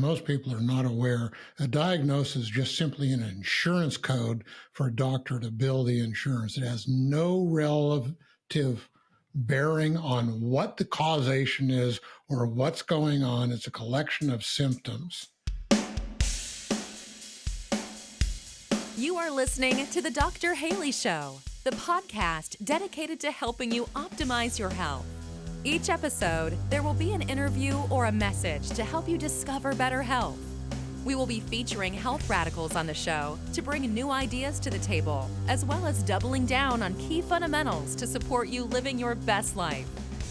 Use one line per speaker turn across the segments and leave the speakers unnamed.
most people are not aware, a diagnosis is just simply an insurance code for a doctor to bill the insurance. It has no relative bearing on what the causation is or what's going on. It's a collection of symptoms.
You are listening to The Dr. Haley Show, the podcast dedicated to helping you optimize your health. Each episode, there will be an interview or a message to help you discover better health. We will be featuring health radicals on the show to bring new ideas to the table, as well as doubling down on key fundamentals to support you living your best life.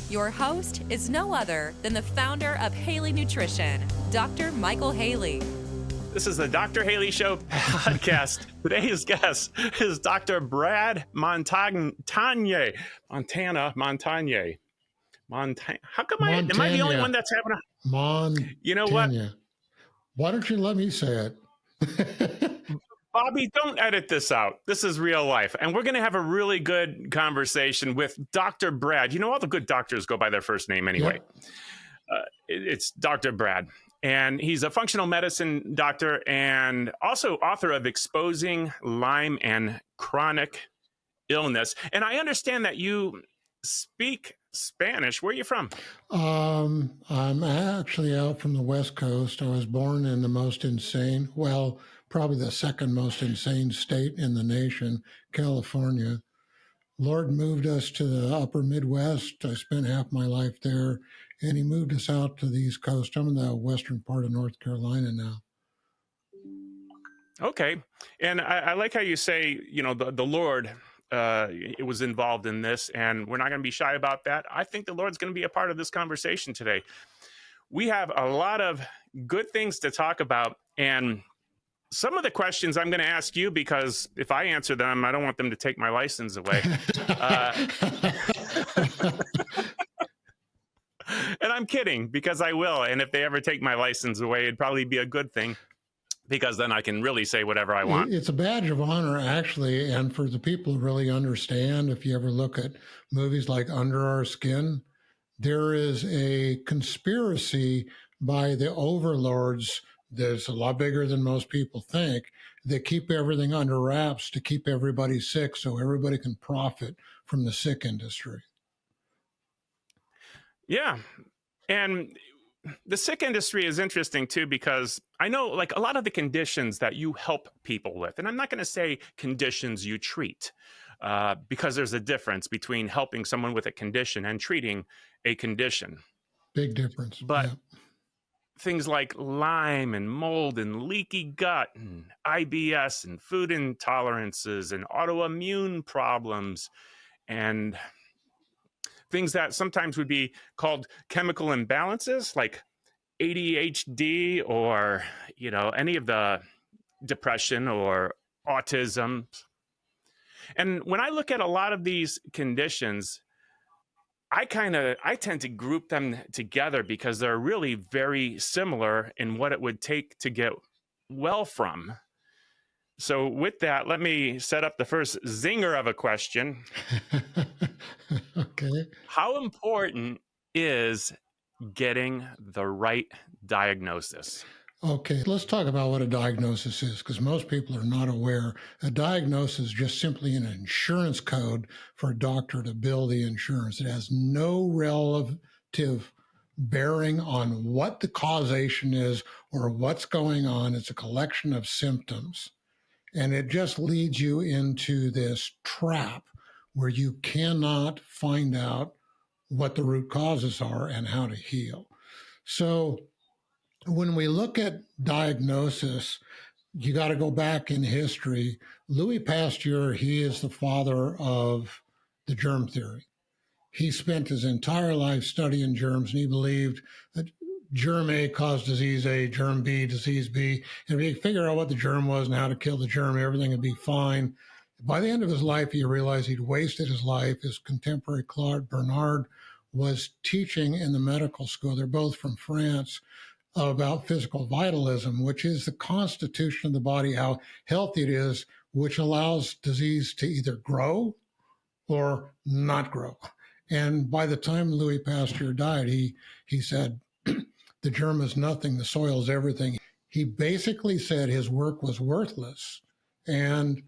Your host is no other than the founder of Haley Nutrition, Dr. Michael Haley.
This is the Dr. Haley Show podcast. Today's guest is Dr. Brad Montagne. Montagne. How come am I the only one that's having a... You know what?
Why don't you let me say it?
Bobby, don't edit this out. This is real life. And we're going to have a really good conversation with Dr. Brad. You know, all the good doctors go by their first name anyway. Yep. It's Dr. Brad. And he's a functional medicine doctor and also author of Exposing Lyme and Chronic Illness. And I understand that you speak Spanish. Where are you from?
I'm actually out from the West Coast. I was born in the most insane, probably the second most insane state in the nation, California. Lord moved us to the upper Midwest. I spent half my life there, and he moved us out to the East Coast. I'm in the western part of North Carolina now.
Okay. And I like how you say, you know, the Lord it was involved in this, and we're not going to be shy about that. I think the Lord's going to be a part of this conversation today. We have a lot of good things to talk about, and some of the questions I'm going to ask you, because if I answer them, I don't want them to take my license away. And I'm kidding, because I will. And if they ever take my license away, it'd probably be a good thing, because then I can really say whatever I want.
It's a badge of honor, actually. And for the people who really understand, if you ever look at movies like Under Our Skin, there is a conspiracy by the overlords that's a lot bigger than most people think, that keep everything under wraps to keep everybody sick so everybody can profit from the sick industry.
Yeah. And the sick industry is interesting too, because I know like a lot of the conditions that you help people with, and I'm not going to say conditions you treat, because there's a difference between helping someone with a condition and treating a condition.
Big difference.
But things like Lyme and mold and leaky gut and IBS and food intolerances and autoimmune problems and things that sometimes would be called chemical imbalances, like ADHD or, you know, any of the depression or autism. And when I look at a lot of these conditions, I tend to group them together because they're really very similar in what it would take to get well from. So with that, let me set up the first zinger of a question.
Okay.
How important is getting the right diagnosis?
Okay, let's talk about what a diagnosis is, because most people are not aware. A diagnosis is just simply an insurance code for a doctor to bill the insurance. It has no relative bearing on what the causation is or what's going on. It's a collection of symptoms. And it just leads you into this trap where you cannot find out what the root causes are and how to heal. So when we look at diagnosis, you got to go back in history. Louis Pasteur, he is the father of the germ theory. He spent his entire life studying germs, and he believed that germ A caused disease A, germ B, disease B. And if you figure out what the germ was and how to kill the germ, everything would be fine. By the end of his life, he realized he'd wasted his life. His contemporary, Claude Bernard, was teaching in the medical school. They're both from France, about physical vitalism, which is the constitution of the body, how healthy it is, which allows disease to either grow or not grow. And by the time Louis Pasteur died, he said, the germ is nothing, the soil is everything. He basically said his work was worthless. And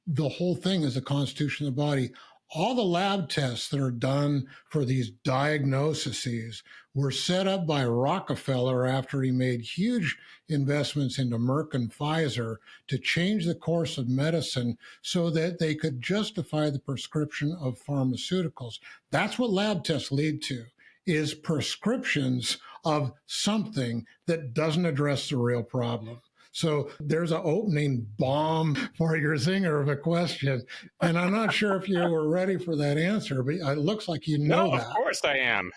the whole thing is the constitution of the body. All the lab tests that are done for these diagnoses were set up by Rockefeller after he made huge investments into Merck and Pfizer to change the course of medicine so that they could justify the prescription of pharmaceuticals. That's what lab tests lead to, is prescriptions of something that doesn't address the real problem. So there's an opening bomb for your zinger of a question. And I'm not sure if you were ready for that answer, but it looks like you know
No,
that.
of course I am.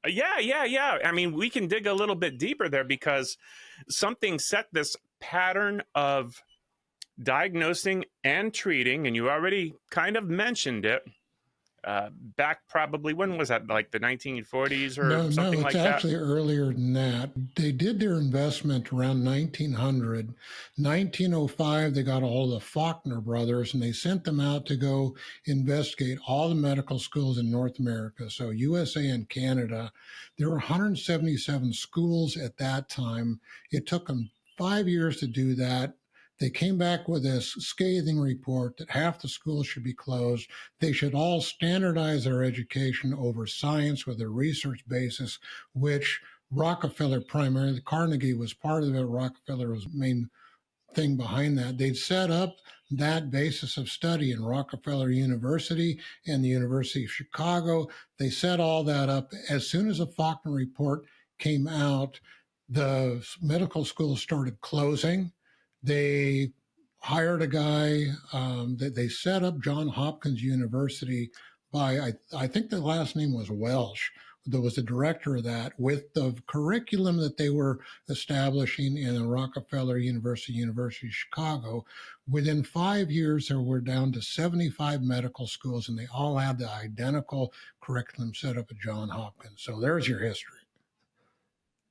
Yeah. I mean, we can dig a little bit deeper there because something set this pattern of diagnosing and treating, and you already kind of mentioned it, back probably, when was that, like the 1940s or something like that?
No, it's actually earlier than that. They did their investment around 1900. 1905, they got a hold of the Faulkner brothers, and they sent them out to go investigate all the medical schools in North America, so USA and Canada. There were 177 schools at that time. It took them 5 years to do that. They came back with this scathing report that half the schools should be closed. They should all standardize their education over science with a research basis, which Rockefeller primarily, Carnegie was part of it. Rockefeller was the main thing behind that. They'd set up that basis of study in Rockefeller University and the University of Chicago. They set all that up. As soon as the Faulkner report came out, the medical schools started closing. They hired a guy that they set up Johns Hopkins University by, I think the last name was Welsh, that was the director of that, with the curriculum that they were establishing in the Rockefeller University of Chicago. Within 5 years, there were down to 75 medical schools, and they all had the identical curriculum set up at Johns Hopkins. So there's your history.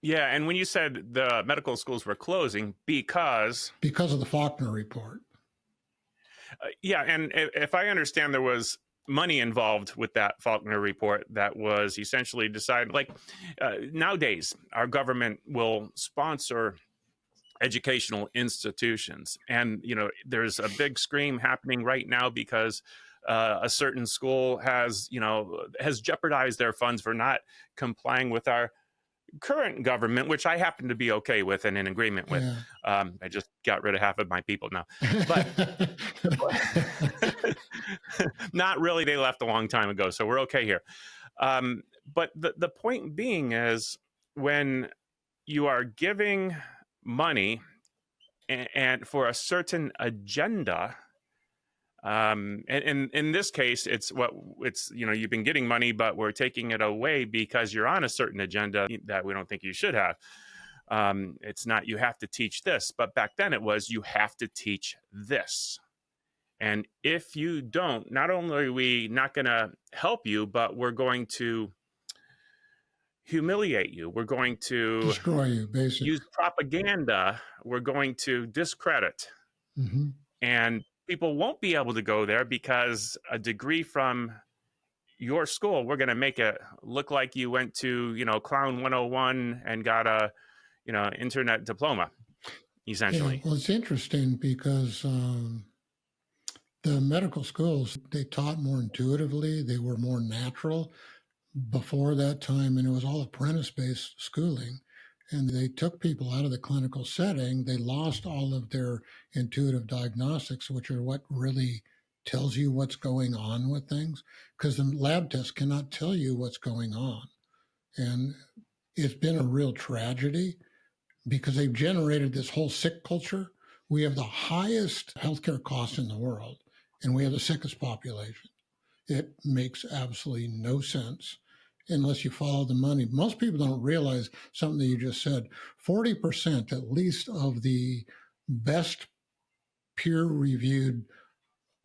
Yeah, and when you said the medical schools were closing because
of the Faulkner report.
Yeah, and if I understand, there was money involved with that Faulkner report that was essentially decided. Like nowadays, our government will sponsor educational institutions, and there's a big scream happening right now because a certain school has jeopardized their funds for not complying with our current government, which I happen to be okay with and in agreement with.
Yeah.
I just got rid of half of my people now, but not really. They left a long time ago, so we're okay here. But the point being is, when you are giving money and for a certain agenda, and in this case, it's you've been getting money, but we're taking it away because you're on a certain agenda that we don't think you should have. It's not you have to teach this, but back then it was you have to teach this. And if you don't, not only are we not going to help you, but we're going to humiliate you. We're going to
destroy you, basically.
Use propaganda. We're going to discredit.
Mm-hmm.
And people won't be able to go there because a degree from your school, we're going to make it look like you went to, Clown 101 and got a, internet diploma, essentially.
Yeah, well, it's interesting because the medical schools, they taught more intuitively. They were more natural before that time, and it was all apprentice-based schooling. And they took people out of the clinical setting. They lost all of their intuitive diagnostics, which are what really tells you what's going on with things, because the lab tests cannot tell you what's going on. And it's been a real tragedy because they've generated this whole sick culture. We have the highest healthcare costs in the world, and we have the sickest population. It makes absolutely no sense unless you follow the money. Most people don't realize something that you just said. 40% at least of the best peer-reviewed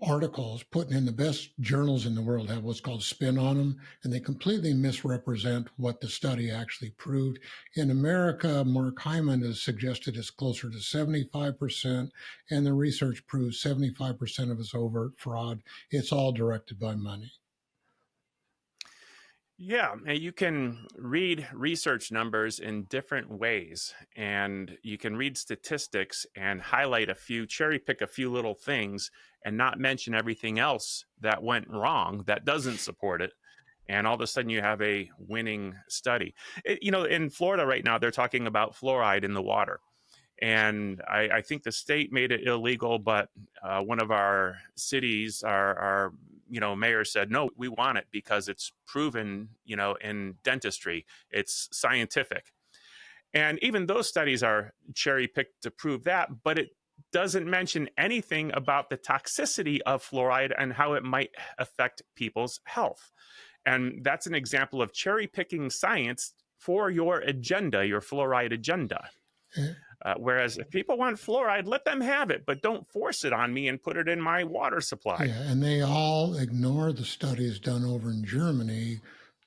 articles put in the best journals in the world have what's called spin on them, and they completely misrepresent what the study actually proved. In America, Mark Hyman has suggested it's closer to 75%, and the research proves 75% of it's overt fraud. It's all directed by money.
Yeah, and you can read research numbers in different ways, and you can read statistics and highlight a few, cherry pick a few little things, and not mention everything else that went wrong that doesn't support it. And all of a sudden, you have a winning study. In Florida right now, they're talking about fluoride in the water. And I think the state made it illegal, but one of our cities, our mayor said, no, we want it because it's proven, in dentistry, it's scientific. And even those studies are cherry picked to prove that, but it doesn't mention anything about the toxicity of fluoride and how it might affect people's health. And that's an example of cherry picking science for your agenda, your fluoride agenda.
Yeah.
Whereas if people want fluoride, let them have it, but don't force it on me and put it in my water supply.
Yeah, and they all ignore the studies done over in Germany.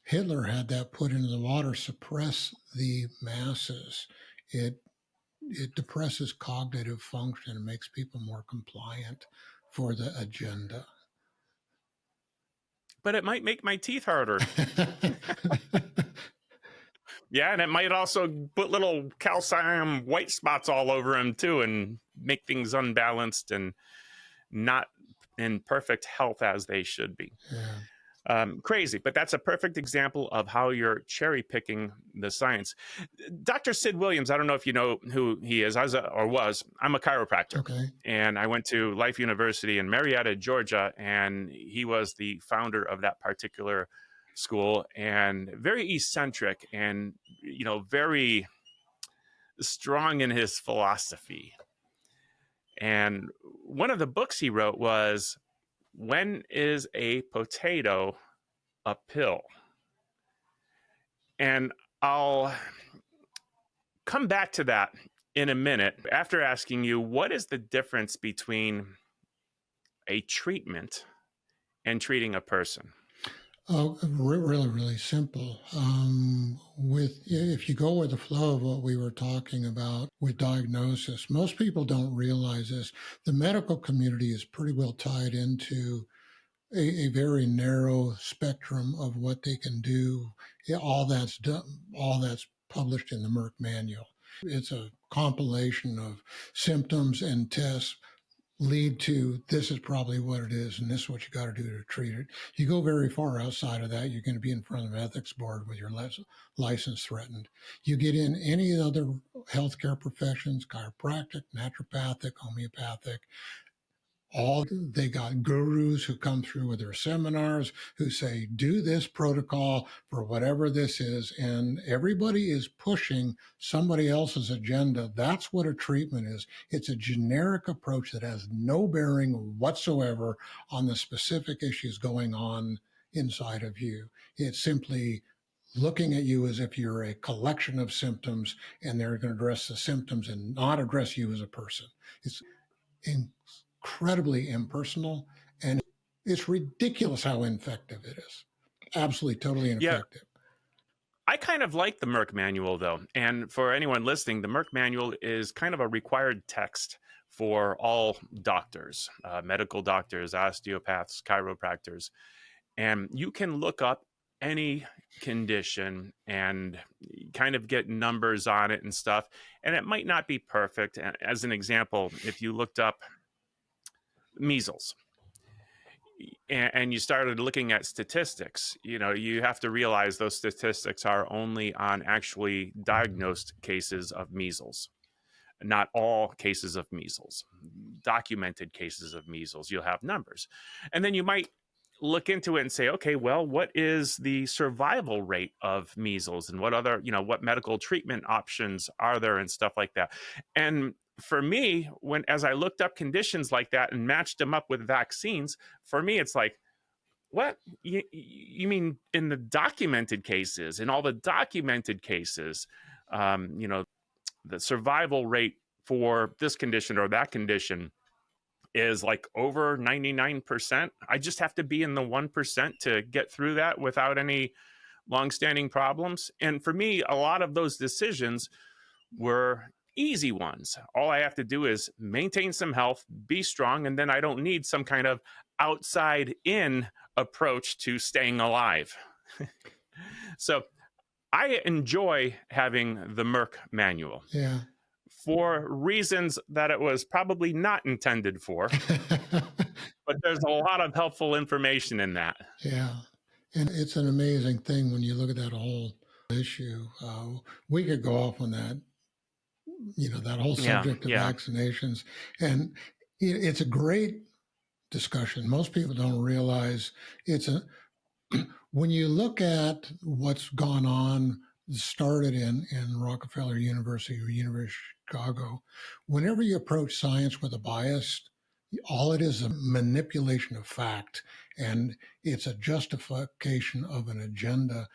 Hitler had that put into the water, suppress the masses. It depresses cognitive function and makes people more compliant for the agenda.
But it might make my teeth harder. Yeah, and it might also put little calcium white spots all over them too and make things unbalanced and not in perfect health as they should be.
Yeah.
Crazy, but that's a perfect example of how you're cherry picking the science. Dr. Sid Williams, I don't know if you know who he is. I'm a chiropractor.
Okay.
And I went to Life University in Marietta, Georgia, and he was the founder of that particular school, and very eccentric and very strong in his philosophy. And one of the books he wrote was, When is a Potato a Pill? And I'll come back to that in a minute after asking you, what is the difference between a treatment and treating a person?
Oh, really, really simple. If you go with the flow of what we were talking about with diagnosis, most people don't realize this. The medical community is pretty well tied into a very narrow spectrum of what they can do. All that's done, all that's published in the Merck manual. It's a compilation of symptoms and tests lead to this is probably what it is and this is what you got to do to treat it. You go very far outside of that, you're going to be in front of an ethics board with your license threatened. You get in any other healthcare professions, chiropractic, naturopathic, homeopathic, they got gurus who come through with their seminars who say, do this protocol for whatever this is. And everybody is pushing somebody else's agenda. That's what a treatment is. It's a generic approach that has no bearing whatsoever on the specific issues going on inside of you. It's simply looking at you as if you're a collection of symptoms and they're going to address the symptoms and not address you as a person. It's incredibly impersonal, and it's ridiculous how ineffective it is. Absolutely, totally ineffective.
Yeah. I kind of like the Merck manual, though. And for anyone listening, the Merck manual is kind of a required text for all doctors, medical doctors, osteopaths, chiropractors. And you can look up any condition and kind of get numbers on it and stuff. And it might not be perfect. As an example, if you looked up measles and you started looking at statistics, you have to realize those statistics are only on actually diagnosed cases of measles, not all cases of measles. Documented cases of measles, you'll have numbers. And then you might look into it and say, okay, well, what is the survival rate of measles and what other, what medical treatment options are there and stuff like that. And for me, as I looked up conditions like that and matched them up with vaccines, for me, it's like, what? You mean in the documented cases, in all the documented cases, the survival rate for this condition or that condition is like over 99%. I just have to be in the 1% to get through that without any longstanding problems. And for me, a lot of those decisions were easy ones. All I have to do is maintain some health, be strong, and then I don't need some kind of outside in approach to staying alive. So I enjoy having the Merck manual
Yeah.
for reasons that it was probably not intended for, but there's a lot of helpful information in that.
Yeah. And it's an amazing thing when you look at that whole issue. We could go off on that, that whole
Yeah,
subject of
yeah,
vaccinations. And it's a great discussion. Most people don't realize it's a, when you look at what's gone on, started in Rockefeller University or University of Chicago, whenever you approach science with a bias, all it is a manipulation of fact, and it's a justification of an agenda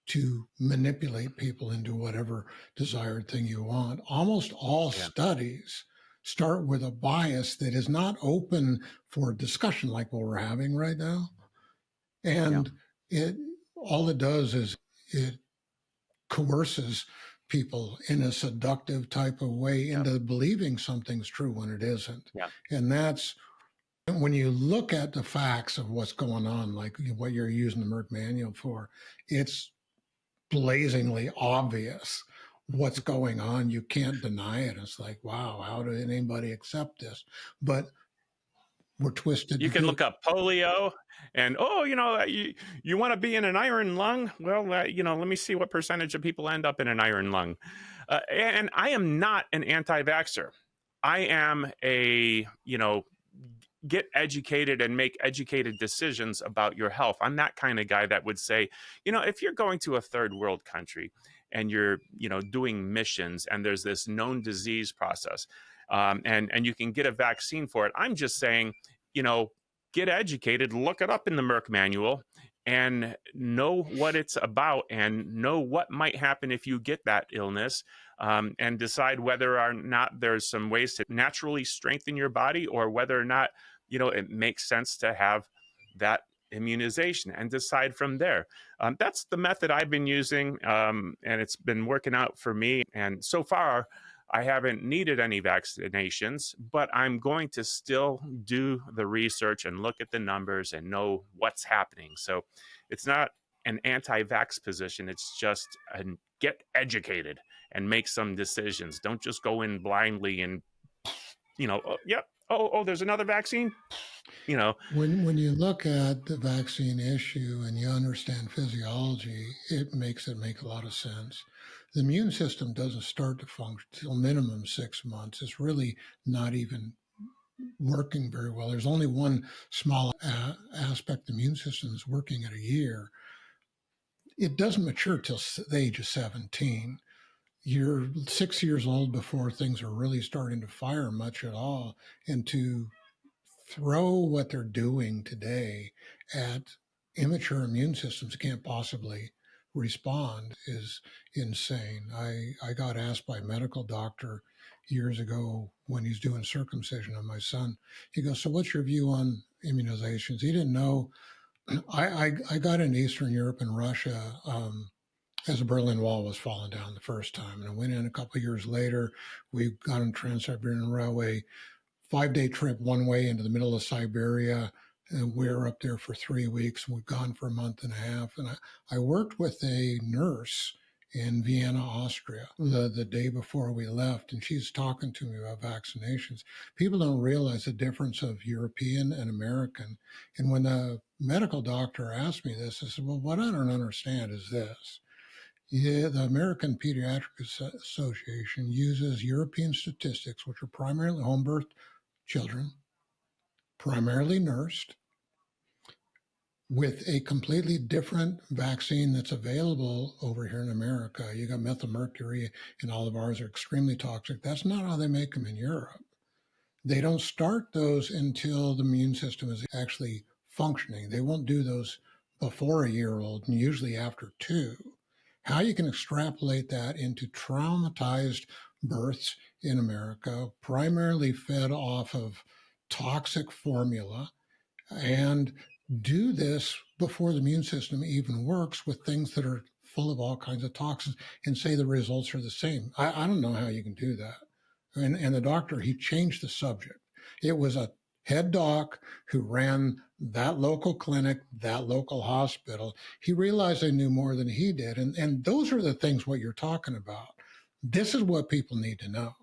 to manipulate people into whatever desired thing you want. Almost all
yeah,
studies start with a bias that is not open for discussion like what we're having right now.
yeah,
And it all it does is it coerces people in a seductive type of way
yeah,
into believing something's true when it isn't.
yeah.
And that's when you look at the facts of what's going on, like what you're using the Merck manual for, it's blazingly obvious what's going on. You can't deny it. It's like, wow, how did anybody accept this? But we're twisted
You can
because
look up polio and, oh, you want to be in an iron lung? Well, let me see what percentage of people end up in an iron lung. And I am not an anti-vaxxer. I am get educated and make educated decisions about your health. I'm that kind of guy that would say, if you're going to a third world country and you're, doing missions and there's this known disease process, and you can get a vaccine for it. I'm just saying, get educated, look it up in the Merck manual and know what it's about and know what might happen if you get that illness, and decide whether or not there's some ways to naturally strengthen your body or whether or not, it makes sense to have that immunization and decide from there. That's the method I've been using, and it's been working out for me. And so far, I haven't needed any vaccinations, but I'm going to still do the research and look at the numbers and know what's happening. So it's not an anti-vax position. It's just get educated and make some decisions. Don't just go in blindly and, oh, yep. Oh, there's another vaccine.
when you look at the vaccine issue and you understand physiology, it makes make a lot of sense. The immune system doesn't start to function till minimum 6 months. It's really not even working very well. There's only one small aspect the immune system is working at a year. It doesn't mature till the age of 17. You're 6 years old before things are really starting to fire much at all. And to throw what they're doing today at immature immune systems can't possibly respond is insane. I got asked by a medical doctor years ago when he's doing circumcision on my son. He goes, "So what's your view on immunizations?" He didn't know. I got in Eastern Europe and Russia as the Berlin Wall was falling down the first time. And I went in a couple of years later. We got on Trans-Siberian Railway, 5-day trip one way into the middle of Siberia. And we were up there for 3 weeks. We've gone for a month and a half. And I worked with a nurse in Vienna, Austria, the day before we left. And she's talking to me about vaccinations. People don't realize the difference of European and American. And when the medical doctor asked me this, I said, well, what I don't understand is this. Yeah, the American Pediatric Association uses European statistics, which are primarily home birth children, primarily nursed, with a completely different vaccine that's available over here in America. You got methylmercury, and all of ours are extremely toxic. That's not how they make them in Europe. They don't start those until the immune system is actually functioning. They won't do those before a year old and usually after 2. How you can extrapolate that into traumatized births in America, primarily fed off of toxic formula, and do this before the immune system even works with things that are full of all kinds of toxins and say the results are the same. I don't know how you can do that. And the doctor, he changed the subject. It was a head doc who ran that local clinic, that local hospital. He realized I knew more than he did. And those are the things what you're talking about. This is what people need to know.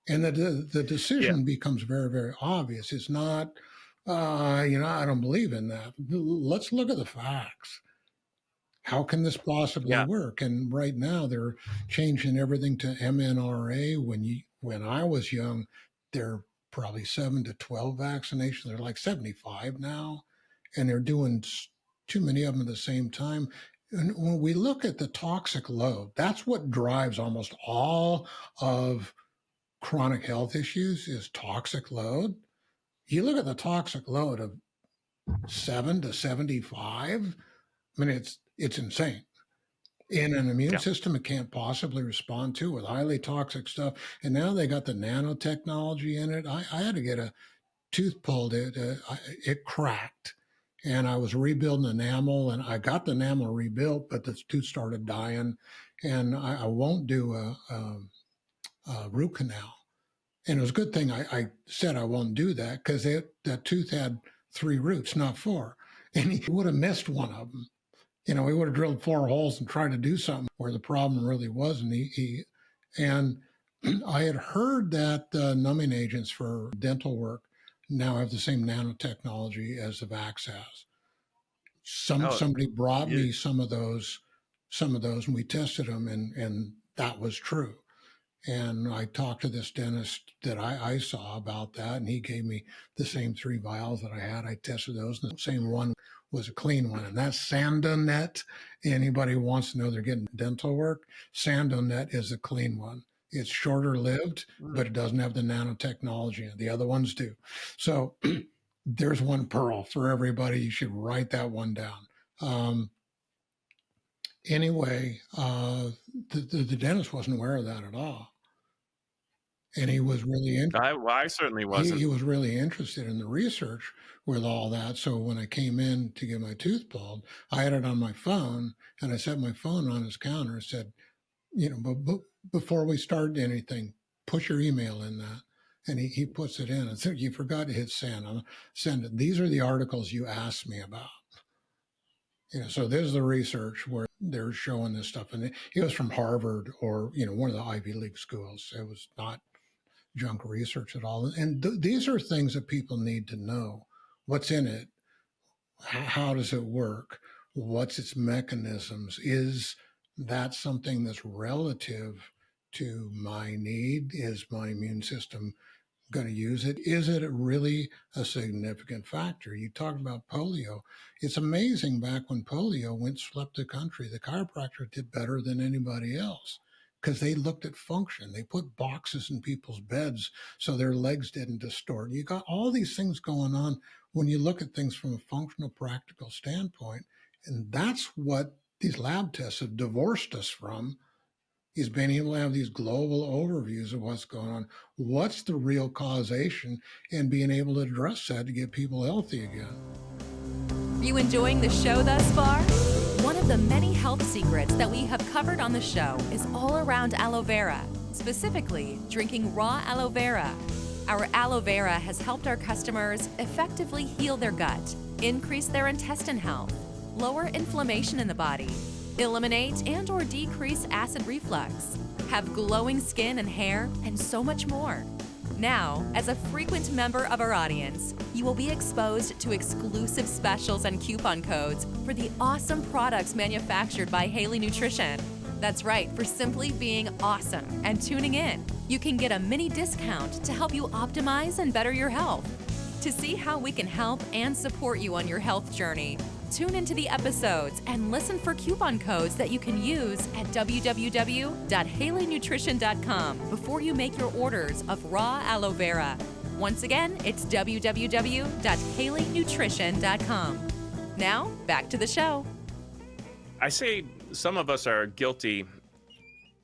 And the
Yeah.
decision becomes very, very obvious. It's not, I don't believe in that. Let's look at the facts. How can this possibly
Yeah.
work? And right now they're changing everything to mNRA. When I was young, they're probably 7 to 12 vaccinations. They're like 75 now, and they're doing too many of them at the same time. And when we look at the toxic load, that's what drives almost all of chronic health issues is toxic load. You look at the toxic load of 7 to 75. I mean, it's insane in an immune
Yeah.
system it can't possibly respond to with highly toxic stuff. And now they got the nanotechnology in it. I had to get a tooth pulled. It cracked, and I was rebuilding enamel, and I got the enamel rebuilt, but the tooth started dying, and I won't do a root canal. And it was a good thing I said I won't do that because that tooth had 3 roots, not 4, and he would have missed one of them. He would have drilled 4 holes and tried to do something where the problem really was. And I had heard that numbing agents for dental work now have the same nanotechnology as the Vax has.
Oh,
Somebody brought
you,
me some of those, and we tested them, and that was true. And I talked to this dentist that I saw about that, and he gave me the same 3 vials that I had. I tested those, and the same one was a clean one. And that's Sandonet. Anybody who wants to know they're getting dental work, Sandonet is a clean one. It's shorter lived, but it doesn't have the nanotechnology in it. The other ones do. So there's one pearl for everybody. You should write that one down. Anyway, the dentist wasn't aware of that at all. And he was really
I certainly wasn't.
he was really interested in the research with all that. So when I came in to get my tooth pulled, I had it on my phone, and I set my phone on his counter and said, but before we start anything, push your email in that. And he puts it in. I said, you forgot to hit send. I'll send it. These are the articles you asked me about. So this is the research where they're showing this stuff. And it was from Harvard or, one of the Ivy League schools. It was not junk research at all. And these are things that people need to know. What's in it? How does it work? What's its mechanisms? Is that something that's relative to my need? Is my immune system going to use it? Is it really a significant factor? You talked about polio. It's amazing back when polio swept the country, the chiropractor did better than anybody else because they looked at function. They put boxes in people's beds so their legs didn't distort. You got all these things going on when you look at things from a functional, practical standpoint. And that's what these lab tests have divorced us from, is being able to have these global overviews of what's going on, what's the real causation, and being able to address that to get people healthy again.
You enjoying the show thus far? One of the many health secrets that we have covered on the show is all around aloe vera, specifically drinking raw aloe vera. Our aloe vera has helped our customers effectively heal their gut, increase their intestine health, lower inflammation in the body, eliminate and or decrease acid reflux, have glowing skin and hair, and so much more. Now, as a frequent member of our audience, you will be exposed to exclusive specials and coupon codes for the awesome products manufactured by Haley Nutrition. That's right, for simply being awesome and tuning in, you can get a mini discount to help you optimize and better your health. To see how we can help and support you on your health journey, tune into the episodes and listen for coupon codes that you can use at www.haleynutrition.com before you make your orders of raw aloe vera. Once again, it's www.haleynutrition.com. Now, back to the show.
I say some of us are guilty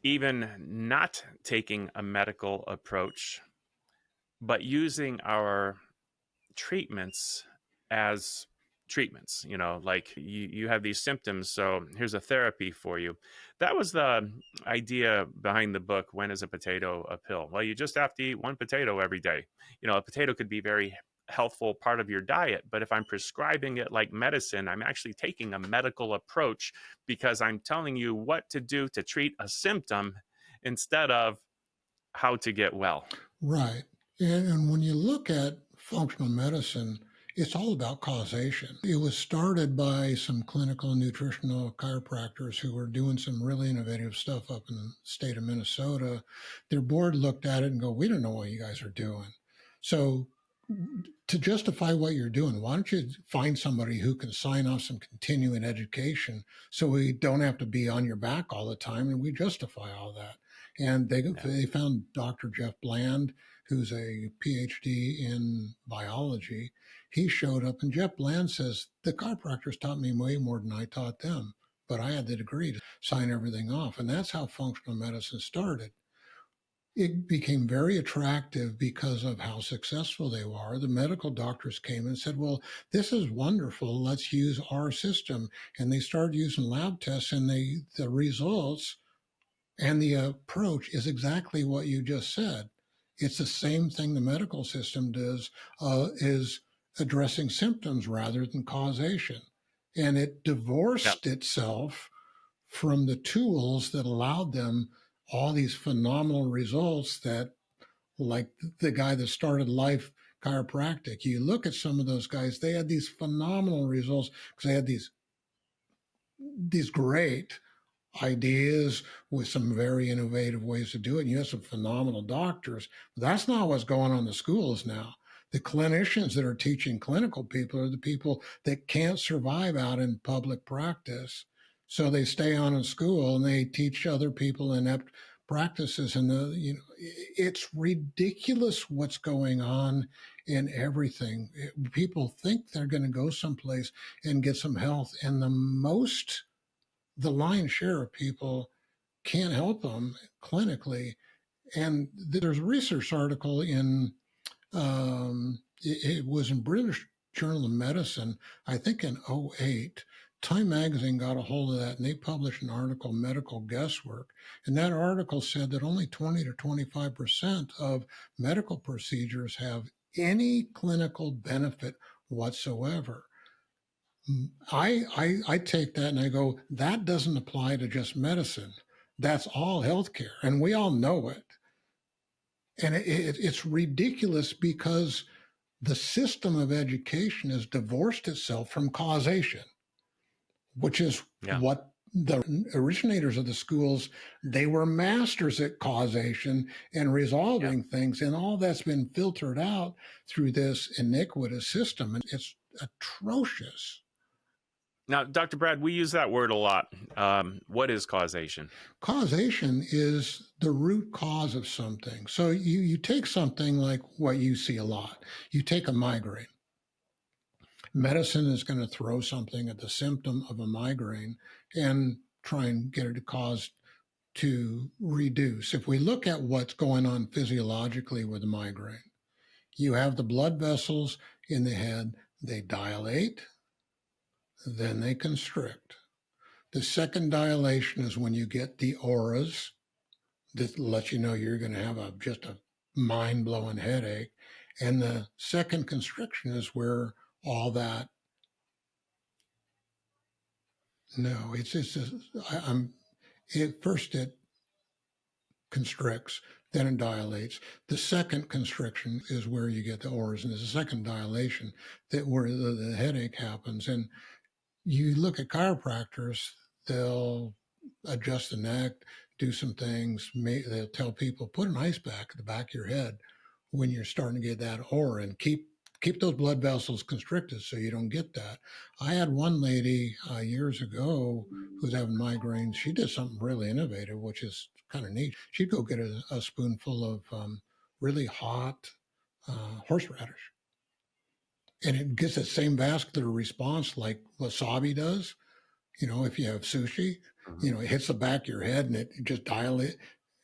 even not taking a medical approach, but using our treatments as treatments. Like you have these symptoms, so here's a therapy for you. That was the idea behind the book, When is a Potato a Pill? Well, you just have to eat one potato every day. A potato could be very healthful part of your diet. But if I'm prescribing it like medicine, I'm actually taking a medical approach because I'm telling you what to do to treat a symptom instead of how to get well.
Right. And when you look at functional medicine, it's all about causation. It was started by some clinical nutritional chiropractors who were doing some really innovative stuff up in the state of Minnesota. Their board looked at it and go, "We don't know what you guys are doing." So to justify what you're doing, why don't you find somebody who can sign off some continuing education so we don't have to be on your back all the time and we justify all that. And
Yeah.
they found Dr. Jeff Bland, who's a PhD in biology. He showed up, and Jeff Bland says, the chiropractors taught me way more than I taught them, but I had the degree to sign everything off. And that's how functional medicine started. It became very attractive because of how successful they were. The medical doctors came and said, "Well, this is wonderful. Let's use our system." And they started using lab tests, and the results and the approach is exactly what you just said. It's the same thing the medical system does, is addressing symptoms rather than causation. And it
Yeah.
divorced itself from the tools that allowed them all these phenomenal results that, like the guy that started Life Chiropractic, you look at some of those guys, they had these phenomenal results because they had these great ideas with some very innovative ways to do it. And you have some phenomenal doctors. But that's not what's going on in the schools now. The clinicians that are teaching clinical people are the people that can't survive out in public practice. So they stay on in school and they teach other people inept practices. And it's ridiculous what's going on in everything. People think they're going to go someplace and get some health, and the lion's share of people can't help them clinically. And there's a research article in, it was in British Journal of Medicine, I think in '08. Time Magazine got a hold of that and they published an article, Medical Guesswork. And that article said that only 20 to 25% of medical procedures have any clinical benefit whatsoever. I take that and I go, that doesn't apply to just medicine. That's all healthcare, and we all know it. And it's ridiculous because the system of education has divorced itself from causation, which is
Yeah.
what the originators of the schools, they were masters at causation and
Yeah.
resolving things, and all that's been filtered out through this iniquitous system, and it's atrocious.
Now, Dr. Brad, we use that word a lot. What is causation?
Causation is the root cause of something. So you take something like what you see a lot. You take a migraine. Medicine is going to throw something at the symptom of a migraine and try and get it to cause to reduce. If we look at what's going on physiologically with a migraine, you have the blood vessels in the head, they dilate, then they constrict. The second dilation is when you get the auras that lets you know you're going to have just a mind-blowing headache. And the second constriction is where all that, no, it's just, first it constricts, then it dilates. The second constriction is where you get the auras, and there's a second dilation that where the headache happens. And you look at chiropractors, they'll adjust the neck, do some things. They'll tell people, put an ice pack at the back of your head when you're starting to get that aura, and keep those blood vessels constricted so you don't get that. I had one lady years ago who's having migraines. She did something really innovative, which is kind of neat. She'd go get a spoonful of really hot horseradish, and it gets the same vascular response like wasabi does. If you have sushi,
Mhm.
it hits the back of your head and it just dilates.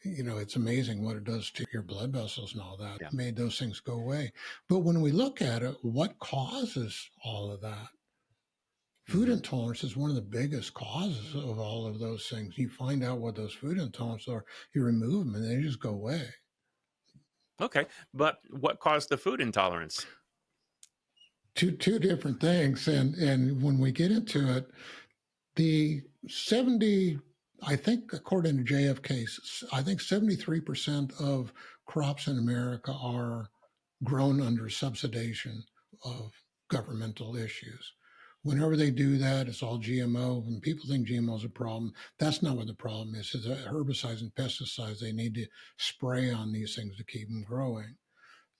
It's amazing what it does to your blood vessels and all that.
Yeah.
Made those things go away. But when we look at it, what causes all of that? Food
Hmm.
intolerance is one of the biggest causes of all of those things. You find out what those food intolerances are, you remove them, and they just go away.
Okay. But what caused the food intolerance?
two different things. And when we get into it, the 70, I think according to JFK, I think 73% of crops in America are grown under subsidization of governmental issues. Whenever they do that, it's all GMO, and people think GMO is a problem. That's not what the problem is. It's herbicides and pesticides they need to spray on these things to keep them growing.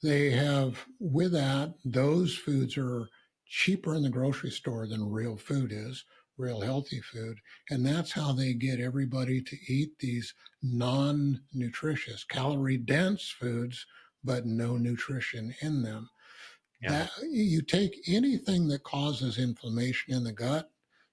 They have, with that, those foods are cheaper in the grocery store than real food is, real healthy food. And that's how they get everybody to eat these non nutritious, calorie dense foods, but no nutrition in them.
Yeah.
That you take anything that causes inflammation in the gut,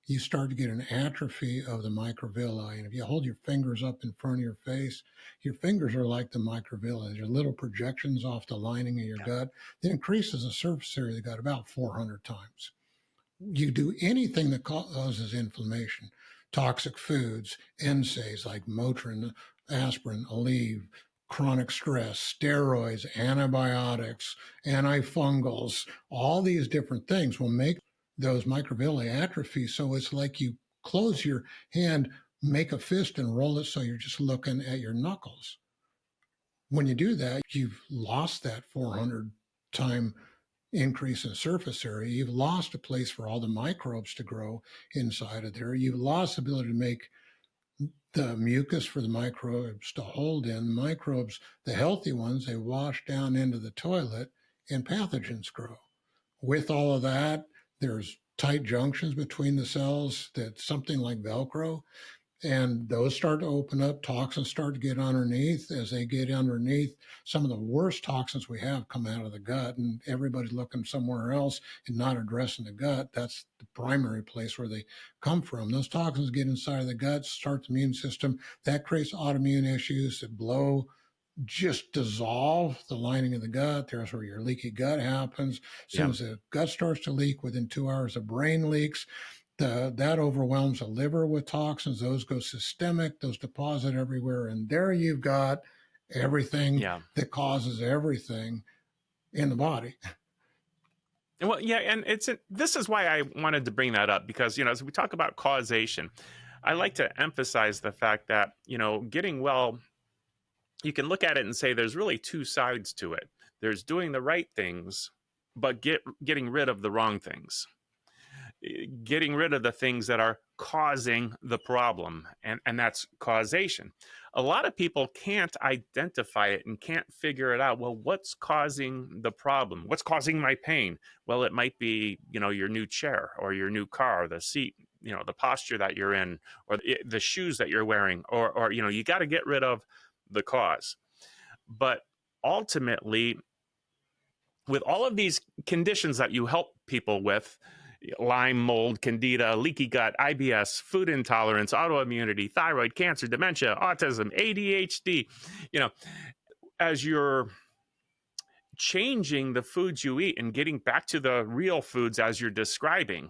you start to get an atrophy of the microvilli. And if you hold your fingers up in front of your face, your fingers are like the microvilli. They're little projections off the lining of your
Yeah.
gut. That increases the surface area of the gut about 400 times. You do anything that causes inflammation, toxic foods, NSAIDs like Motrin, aspirin, Aleve, chronic stress, steroids, antibiotics, antifungals, all these different things will make those microvilli atrophy. So it's like you close your hand, make a fist, and roll it so you're just looking at your knuckles. When you do that, you've lost that 400 time increase in surface area. You've lost a place for all the microbes to grow inside of there. You've lost the ability to make the mucus for the microbes to hold in. The microbes, the healthy ones, they wash down into the toilet and pathogens grow. With all of that, there's tight junctions between the cells that's something like Velcro. And those start to open up, toxins start to get underneath. As they get underneath, some of the worst toxins we have come out of the gut, and everybody's looking somewhere else and not addressing the gut. That's the primary place where they come from. Those toxins get inside of the gut, start the immune system. That creates autoimmune issues that just dissolve the lining of the gut. There's where your leaky gut happens. As soon
Yeah.
as the gut starts to leak, within 2 hours, the brain leaks. That overwhelms the liver with toxins. Those go systemic, those deposit everywhere. And there you've got everything
Yeah.
that causes everything in the body.
Well, yeah, and this is why I wanted to bring that up, because as we talk about causation, I like to emphasize the fact that getting well, you can look at it and say there's really two sides to it. There's doing the right things, but getting rid of the wrong things. Getting rid of the things that are causing the problem, and that's causation. A lot of people can't identify it and can't figure it out. Well, what's causing the problem? What's causing my pain? Well, it might be your new chair or your new car, the seat, the posture that you're in, or the shoes that you're wearing, or you got to get rid of the cause. But ultimately, with all of these conditions that you help people with, Lyme, mold, candida, leaky gut, IBS, food intolerance, autoimmunity, thyroid, cancer, dementia, autism, ADHD, as you're changing the foods you eat and getting back to the real foods as you're describing,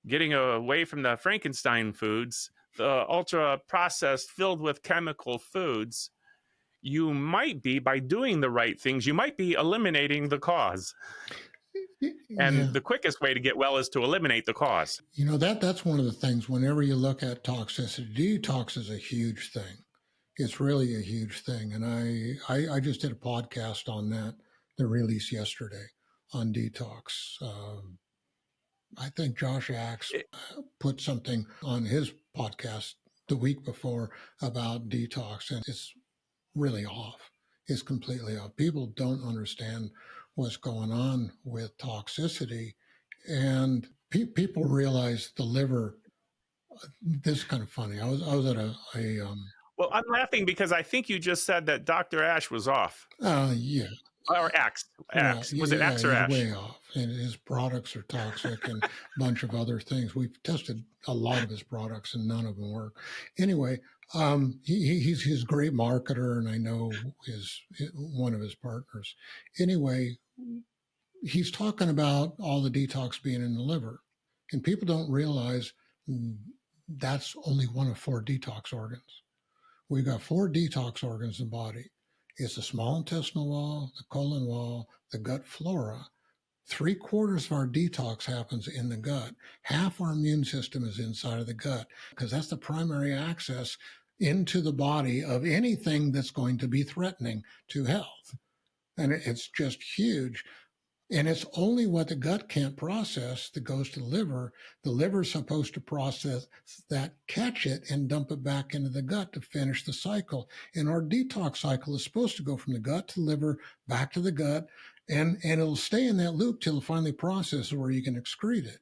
getting away from the Frankenstein foods, the ultra processed filled with chemical foods, you might be, by doing the right things, you might be eliminating the cause. And the quickest way to get well is to eliminate the cause.
That's one of the things. Whenever you look at toxicity, detox is a huge thing. It's really a huge thing. And I just did a podcast on that, the release yesterday on detox. I think Josh Axe put something on his podcast the week before about detox, and it's really off. It's completely off. People don't understand what's going on with toxicity, and people realize the liver. This is kind of funny. I was at a
Well, I'm laughing because I think you just said that Dr. Ash was off.
yeah.
Or Axe.
Right.
Was it Axe or
he's
Ash?
way off, and his products are toxic and a bunch of other things. We've tested a lot of his products, and none of them work. Anyway, he's a great marketer, and I know one of his partners. Anyway, he's talking about all the detox being in the liver, and people don't realize that's only one of 4 detox organs. We've got 4 detox organs in the body. It's the small intestinal wall, the colon wall, the gut flora, 3/4 of our detox happens in the gut. Half our immune system is inside of the gut because that's the primary access into the body of anything that's going to be threatening to health. And it's just huge. And it's only what the gut can't process that goes to the liver. The liver is supposed to process that, catch it, and dump it back into the gut to finish the cycle. And our detox cycle is supposed to go from the gut to the liver, back to the gut, and it'll stay in that loop till it finally processes where you can excrete it.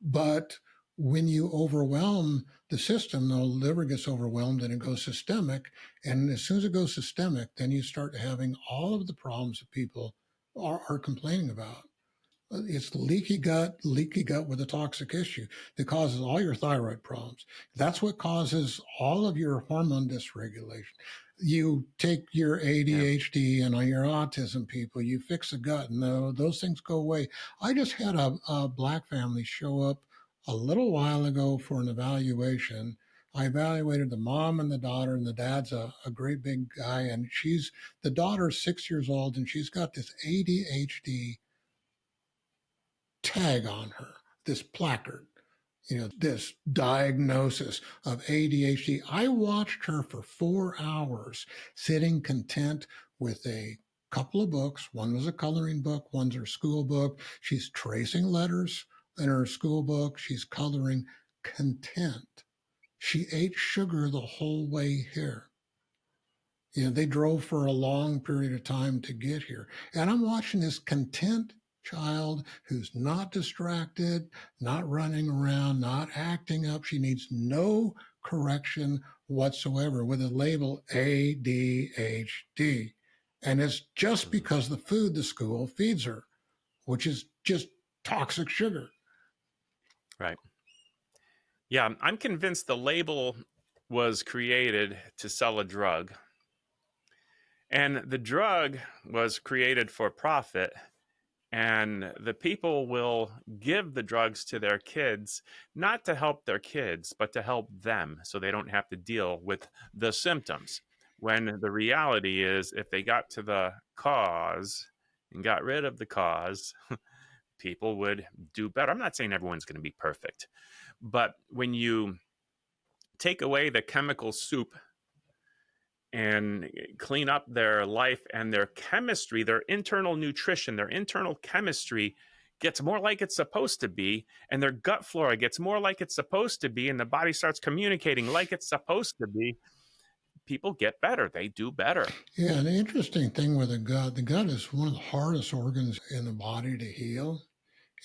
But when you overwhelm the system, the liver gets overwhelmed and it goes systemic. And as soon as it goes systemic, then you start having all of the problems that people are complaining about. It's leaky gut with a toxic issue that causes all your thyroid problems. That's what causes all of your hormone dysregulation. You take your ADHD and all your autism people, you fix the gut, and those things go away. I just had a Black family show up a little while ago for an evaluation. I evaluated the mom and the daughter, and the dad's a great big guy, and the daughter's 6 years old, and she's got this ADHD tag on her, this placard, this diagnosis of ADHD. I watched her for 4 hours sitting content with a couple of books. One was a coloring book, one's her school book. She's tracing letters in her school book. She's coloring, content. She ate sugar the whole way here. They drove for a long period of time to get here. And I'm watching this content child who's not distracted, not running around, not acting up. She needs no correction whatsoever with a label ADHD. And it's just because the food the school feeds her, which is just toxic sugar.
Right. Yeah, I'm convinced the label was created to sell a drug. And the drug was created for profit. And the people will give the drugs to their kids, not to help their kids, but to help them so they don't have to deal with the symptoms. When the reality is, if they got to the cause and got rid of the cause, people would do better. I'm not saying everyone's going to be perfect, but when you take away the chemical soup and clean up their life and their chemistry, their internal nutrition, their internal chemistry gets more like it's supposed to be, and their gut flora gets more like it's supposed to be, and the body starts communicating like it's supposed to be, people get better. They do better.
Yeah, the interesting thing with the gut is one of the hardest organs in the body to heal.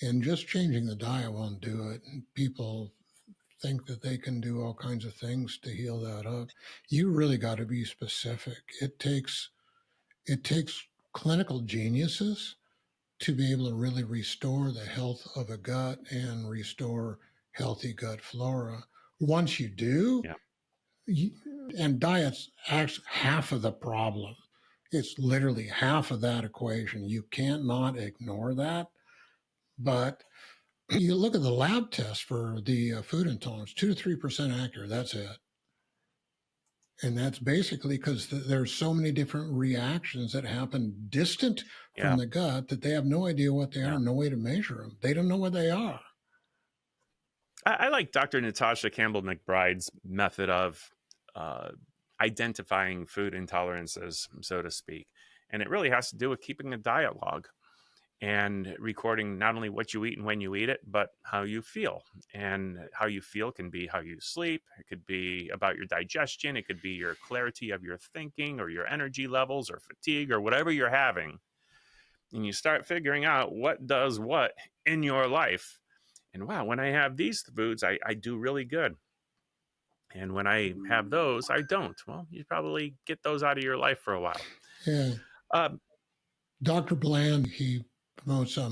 And just changing the diet won't do it. And people think that they can do all kinds of things to heal that up. You really got to be specific. It takes clinical geniuses to be able to really restore the health of a gut and restore healthy gut flora. Once you do, and diet's actually half of the problem. It's literally half of that equation. You can't not ignore that. But you look at the lab test for the food intolerance, 2 to 3% accurate. That's it. And that's basically because there's so many different reactions that happen distant from the gut that they have no idea what they are, no way to measure them. They don't know what they are.
I like Dr. Natasha Campbell McBride's method of identifying food intolerances, so to speak. And it really has to do with keeping a diet log and recording not only what you eat and when you eat it, but how you feel. And how you feel can be how you sleep. It could be about your digestion. It could be your clarity of your thinking or your energy levels or fatigue or whatever you're having. And you start figuring out what does what in your life. And wow, when I have these foods, I do really good. And when I have those, I don't. Well, you probably get those out of your life for a while.
Yeah. Dr. Bland, he promotes a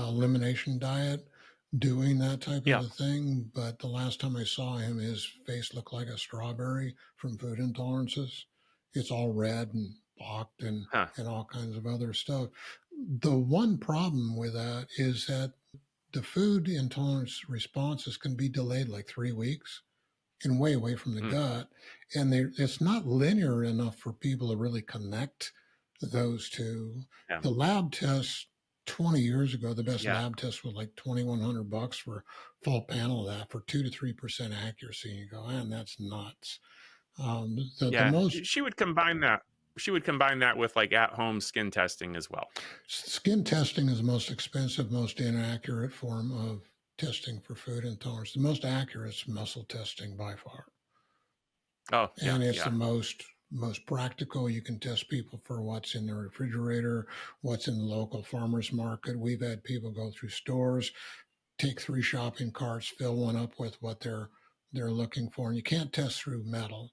elimination diet, doing that type of a thing. But the last time I saw him, his face looked like a strawberry from food intolerances. It's all red and blocked and all kinds of other stuff. The one problem with that is that the food intolerance responses can be delayed like 3 weeks and way away from the gut. And it's not linear enough for people to really connect those two. The lab tests 20 years ago, the best
Yeah.
lab test was like $2,100 for a full panel of that for 2 to 3% accuracy. And you go, man, that's nuts. The
Yeah.
most
She would combine that. She would combine that with like at-home skin testing as well.
skin testing is the most expensive, most inaccurate form of testing for food intolerance. The most accurate is muscle testing by far.
Oh, yeah,
And it's
yeah.
the most practical. You can test people for what's in the refrigerator, what's in the local farmers market. We've had people go through stores, take 3 shopping carts, fill one up with what they're looking for. And you can't test through metal,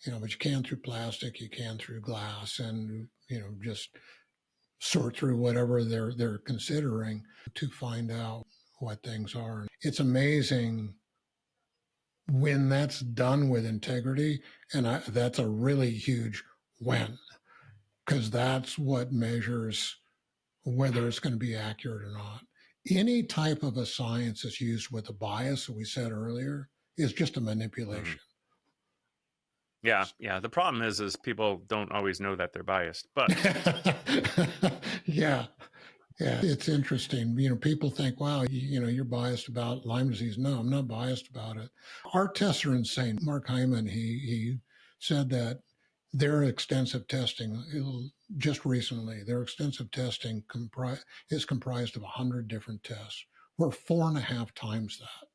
but you can through plastic, you can through glass, and just sort through whatever they're considering to find out what things are. It's amazing when that's done with integrity, and that's a really huge win, because that's what measures whether it's going to be accurate or not. Any type of a science that's used with a bias, that we said earlier, is just a manipulation.
Yeah, yeah. The problem is people don't always know that they're biased. But
Yeah. Yeah, it's interesting. People think, wow, you're biased about Lyme disease. No, I'm not biased about it. Our tests are insane. Mark Hyman, he said that their extensive testing, just recently, their extensive testing is comprised of 100 different tests. We're 4.5 times that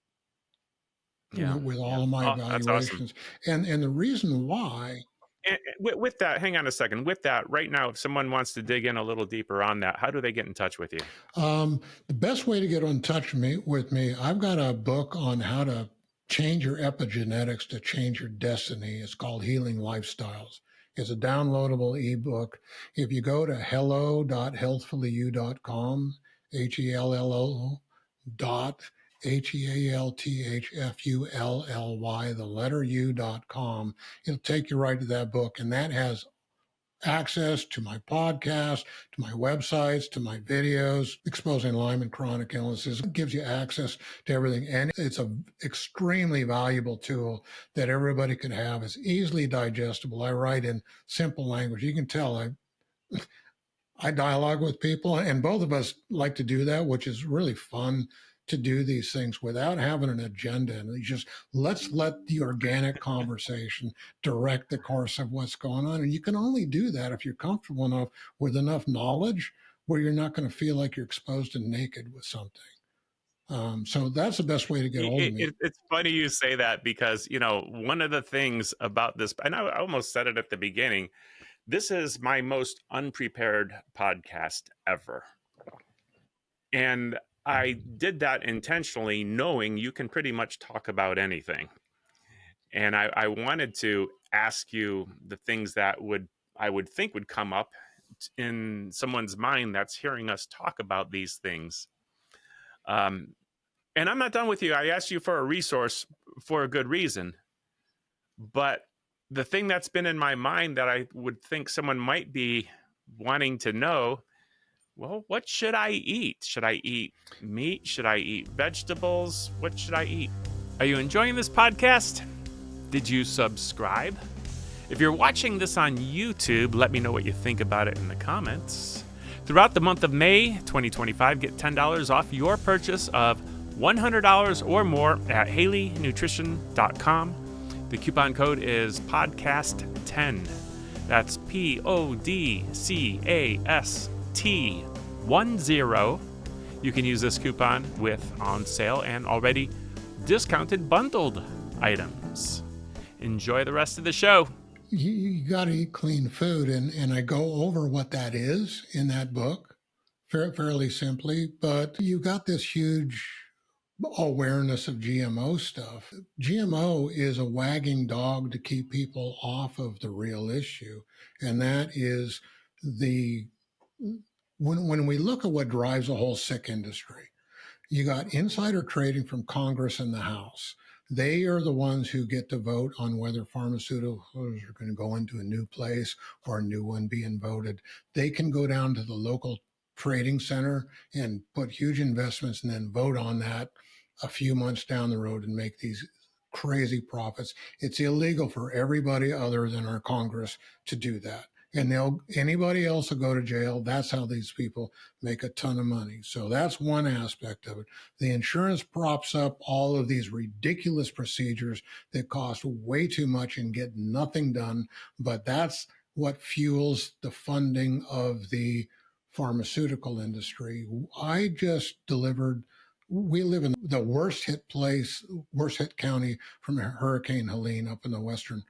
yeah,
with all
yeah.
of my
Oh, that's awesome.
evaluations. And the reason why,
And with that, hang on a second. With that, right now, if someone wants to dig in a little deeper on that, how do they get in touch with you?
the best way to get in touch with me, I've got a book on how to change your epigenetics to change your destiny. It's called Healing Lifestyles. It's a downloadable ebook. If you go to hello.healthfullyu.com, HELLO dot HEALTHFULLY, the letter u.com, it'll take you right to that book. And that has access to my podcast, to my websites, to my videos exposing Lyme and chronic illnesses. It gives you access to everything. And it's an extremely valuable tool that everybody can have. It's easily digestible. I write in simple language. You can tell I dialogue with people, and both of us like to do that, which is really fun to do these things without having an agenda. And let's let the organic conversation direct the course of what's going on. And you can only do that if you're comfortable enough with enough knowledge where you're not going to feel like you're exposed and naked with something. So that's the best way to get hold of me.
It's funny you say that because, one of the things about this, and I almost said it at the beginning, this is my most unprepared podcast ever. And I did that intentionally, knowing you can pretty much talk about anything. And I wanted to ask you the things that I would think would come up in someone's mind that's hearing us talk about these things. And I'm not done with you. I asked you for a resource for a good reason. But the thing that's been in my mind that I would think someone might be wanting to know, well, what should I eat? Should I eat meat? Should I eat vegetables? What should I eat? Are you enjoying this podcast? Did you subscribe? If you're watching this on YouTube, let me know what you think about it in the comments. Throughout the month of May 2025, get $10 off your purchase of $100 or more at HaleyNutrition.com. The coupon code is podcast10. That's PODCAST10. You can use this coupon with on sale and already discounted bundled items. Enjoy the rest of the show.
You got to eat clean food. And I go over what that is in that book fairly simply, but you got this huge awareness of GMO stuff. GMO is a wagging dog to keep people off of the real issue. And that is when we look at what drives the whole sick industry, you got insider trading from Congress and the House. They are the ones who get to vote on whether pharmaceuticals are going to go into a new place or a new one being voted. They can go down to the local trading center and put huge investments and then vote on that a few months down the road and make these crazy profits. It's illegal for everybody other than our Congress to do that. and anybody else will go to jail. That's how these people make a ton of money. So that's one aspect of it. The insurance props up all of these ridiculous procedures that cost way too much and get nothing done. But that's what fuels the funding of the pharmaceutical industry. I just delivered. We live in the worst hit county from Hurricane Helene up in the western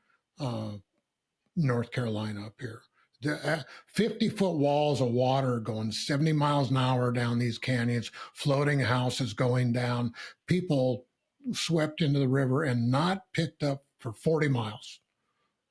North Carolina up here. 50-foot walls of water going 70 miles an hour down these canyons, floating houses going down, people swept into the river and not picked up for 40 miles.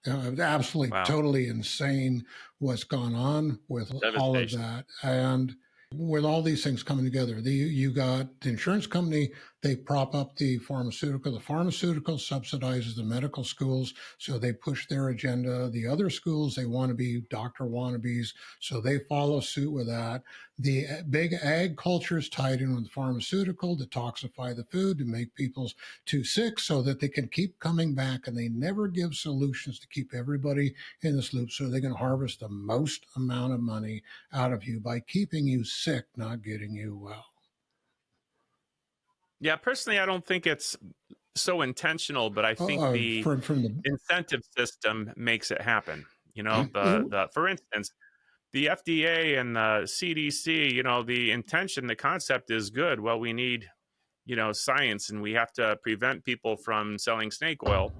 Absolutely,
Wow.
totally insane what's gone on with all of
Devastation.
that. And with all these things coming together, you got the insurance company, they prop up the pharmaceutical. The pharmaceutical subsidizes the medical schools, so they push their agenda. The other schools, they want to be doctor wannabes, so they follow suit with that. The big ag culture is tied in with the pharmaceutical to toxify the food, to make people too sick so that they can keep coming back, and they never give solutions to keep everybody in this loop so they can harvest the most amount of money out of you by keeping you sick, not getting you well.
Yeah, personally, I don't think it's so intentional, but I think the
From the
incentive system makes it happen. You know, the for instance, the FDA and the CDC, you know, the intention, the concept is good. Well, we need, you know, science, and we have to prevent people from selling snake oil.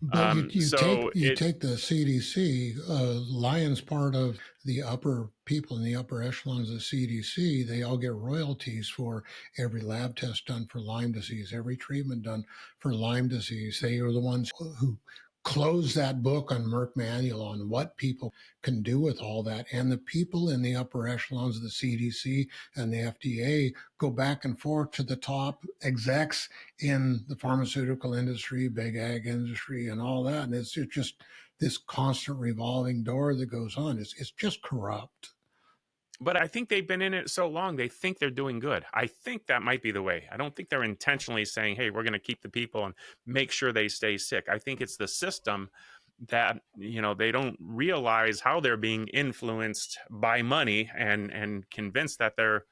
But
So
you
it,
take the CDC, Lion's part of the upper people in the upper echelons of the CDC. They all get royalties for every lab test done for Lyme disease, every treatment done for Lyme disease. They are the ones who close that book on Merck Manual on what people can do with all that. And the people in the upper echelons of the CDC and the FDA go back and forth to the top execs in the pharmaceutical industry, big ag industry, and all that. And it's just this constant revolving door that goes on. It's just corrupt.
but I think they've been in it so long, they think they're doing good. I think that might be the way. I don't think they're intentionally saying, hey, we're going to keep the people and make sure they stay sick. I think it's the system that, you know, they don't realize how they're being influenced by money and convinced that they're,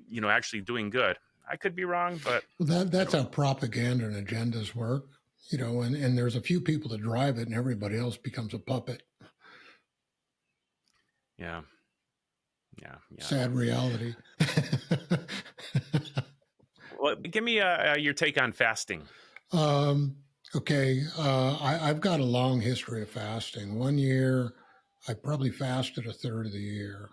you know, actually doing good. I could be wrong, but
That's how propaganda and agendas work, you know, and there's a few people that drive it and everybody else becomes a puppet.
yeah. Yeah.
Sad reality.
Well, give me your take on fasting.
Okay, I've got a long history of fasting. One year, I probably fasted a third of the year.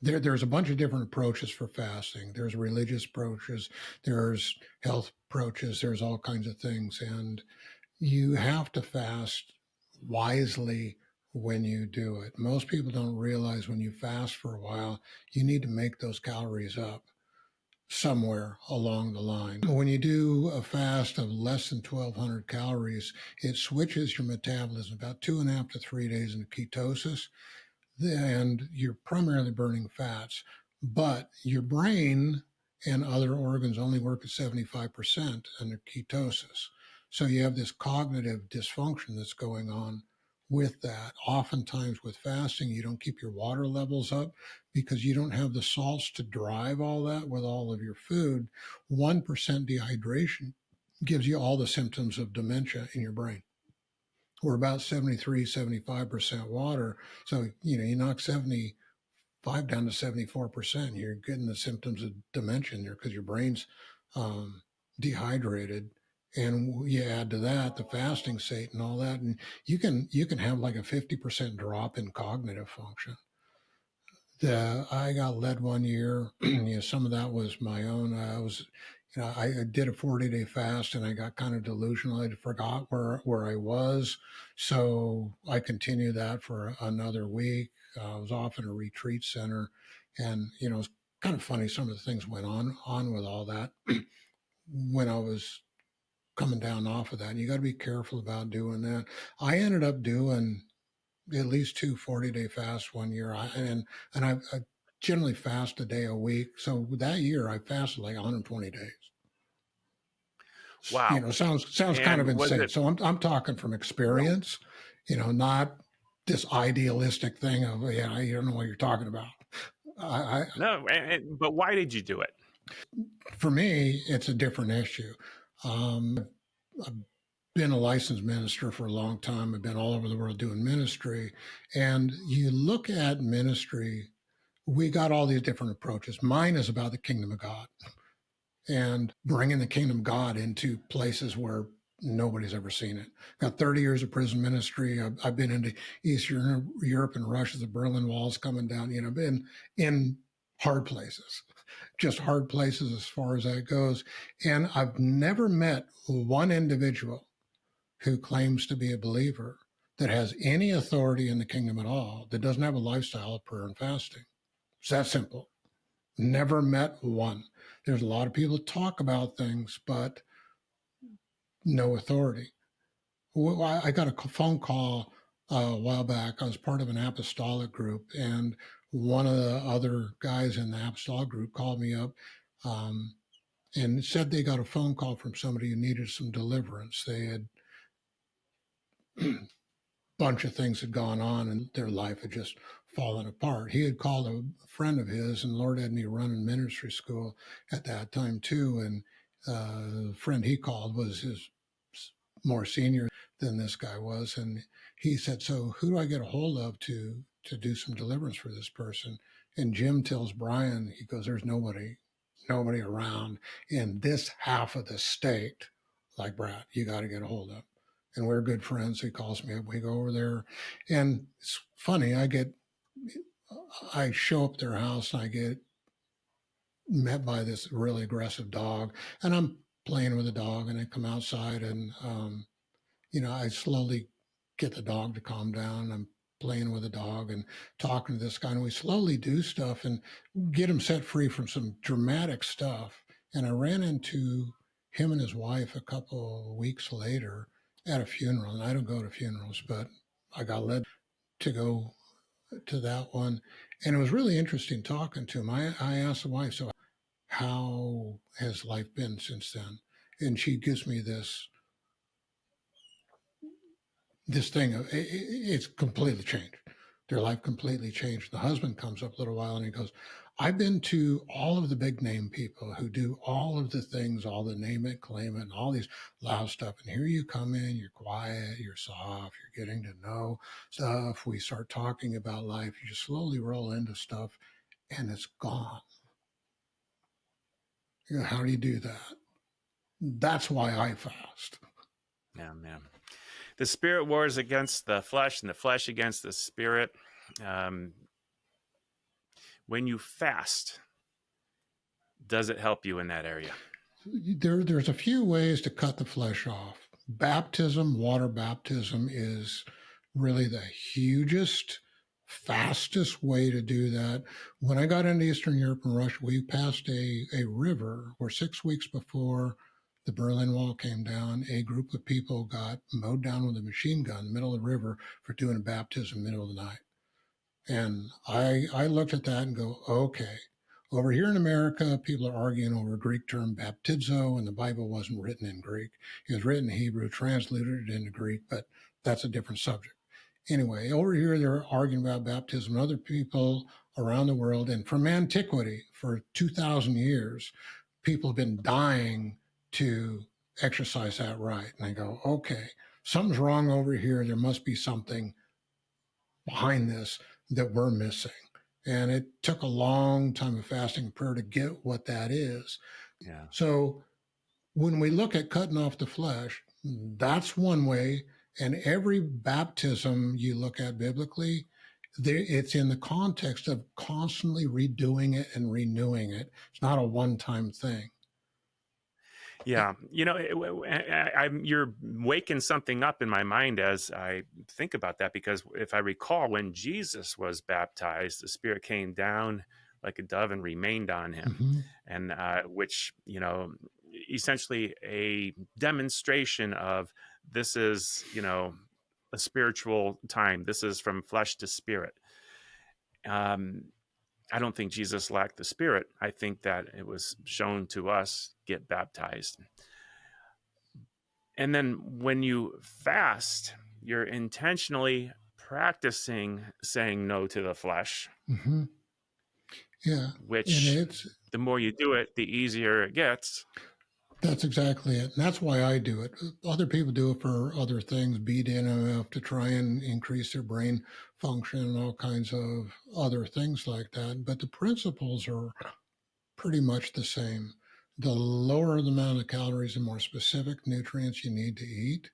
There's a bunch of different approaches for fasting. There's religious approaches, there's health approaches, there's all kinds of things, and you have to fast wisely when you do it. Most people don't realize when you fast for a while, you need to make those calories up somewhere along the line. When you do a fast of less than 1,200 calories, it switches your metabolism about 2.5 to 3 days into ketosis, and you're primarily burning fats. But your brain and other organs only work at 75% under ketosis. So you have this cognitive dysfunction that's going on with that. Oftentimes with fasting, you don't keep your water levels up because you don't have the salts to drive all that with all of your food. 1% dehydration gives you all the symptoms of dementia in your brain. We're about 73, 75% water. So, you know, you knock 75 down to 74%, you're getting the symptoms of dementia in there because your brain's dehydrated. And you add to that the fasting state and all that, and you can have like a 50% drop in cognitive function. I got led one year. You know, some of that was my own. I did a 40-day fast, and I got kind of delusional. I forgot where I was, so I continued that for another week. I was off in a retreat center, and you know, it's kind of funny. Some of the things went on with all that when I was coming down off of that. And you got to be careful about doing that. I ended up doing at least 2 40-day fasts one year. I generally fast a day a week. So that year I fasted like 120 days. You
Wow.
know, sounds kind of
And was
insane.
it,
So I'm talking from experience. not this idealistic thing of, yeah, you don't know what you're talking about.
No, but why did you do it?
For me, it's a different issue. I've been a licensed minister for a long time. I've been all over the world doing ministry. And you look at ministry, we got all these different approaches. Mine is about the kingdom of God and bringing the kingdom of God into places where nobody's ever seen it. Got 30 years of prison ministry. I've been into Eastern Europe and Russia, the Berlin Wall's coming down. Been in hard places, just hard places as far as that goes. And I've never met one individual who claims to be a believer that has any authority in the kingdom at all, that doesn't have a lifestyle of prayer and fasting. It's that simple. Never met one. There's a lot of people that talk about things, but no authority. I got a phone call a while back. I was part of an apostolic group, and one of the other guys in the apostolic group called me up and said they got a phone call from somebody who needed some deliverance. They had bunch of things had gone on and their life had just fallen apart. He had called a friend of his, and Lord had me running ministry school at that time too. And the friend he called was his more senior than this guy was, and he said, "So who do I get a hold of to do some deliverance for this person?" And Jim tells Brian, he goes, "There's nobody around in this half of the state like Brad. You got to get a hold of." And we're good friends. He calls me up. We go over there, and it's funny. I show up at their house, and I get met by this really aggressive dog, and I'm playing with the dog, and I come outside, and I slowly get the dog to calm down. I'm playing with the dog and talking to this guy, and we slowly do stuff and get him set free from some dramatic stuff. And I ran into him and his wife a couple of weeks later at a funeral. And I don't go to funerals, but I got led to go to that one. And it was really interesting talking to him. I asked the wife, "So how has life been since then?" And she gives me this thing of it's completely changed. Their life completely changed. The husband comes up a little while and he goes, "I've been to all of the big name people who do all of the things, all the name it, claim it, and all these loud stuff. And here you come in, you're quiet, you're soft, you're getting to know stuff. We start talking about life. You just slowly roll into stuff and it's gone." How do you do that? That's why I fast.
Yeah, man. The spirit wars against the flesh and the flesh against the spirit. When you fast, does it help you in that area?
There's a few ways to cut the flesh off. Baptism, water baptism, is really the hugest, fastest way to do that. When I got into Eastern Europe and Russia, we passed a river where 6 weeks before the Berlin Wall came down, a group of people got mowed down with a machine gun in the middle of the river for doing a baptism in the middle of the night. And I looked at that and go, okay. Over here in America, people are arguing over a Greek term baptizo, and the Bible wasn't written in Greek. It was written in Hebrew, translated into Greek, but that's a different subject. Anyway, over here, they're arguing about baptism. Other people around the world, and from antiquity, for 2,000 years, people have been dying to exercise that right. And I go, okay, something's wrong over here. There must be something behind this that we're missing. And it took a long time of fasting and prayer to get what that is.
Yeah.
So when we look at cutting off the flesh, that's one way. And every baptism you look at biblically, it's in the context of constantly redoing it and renewing it. It's not a one-time thing.
Yeah, you're waking something up in my mind as I think about that, because if I recall, when Jesus was baptized, the Spirit came down like a dove and remained on him,
Mm-hmm.
and which, essentially a demonstration of this is, a spiritual time. This is from flesh to spirit. I don't think Jesus lacked the Spirit. I think that it was shown to us, get baptized. And then when you fast, you're intentionally practicing saying no to the flesh,
Hmm. Yeah. And
which the more you do it, the easier it gets.
that's exactly it. And that's why I do it. Other people do it for other things, beat NMF to try and increase their brain function and all kinds of other things like that. But the principles are pretty much the same. The lower the amount of calories and more specific nutrients you need to eat,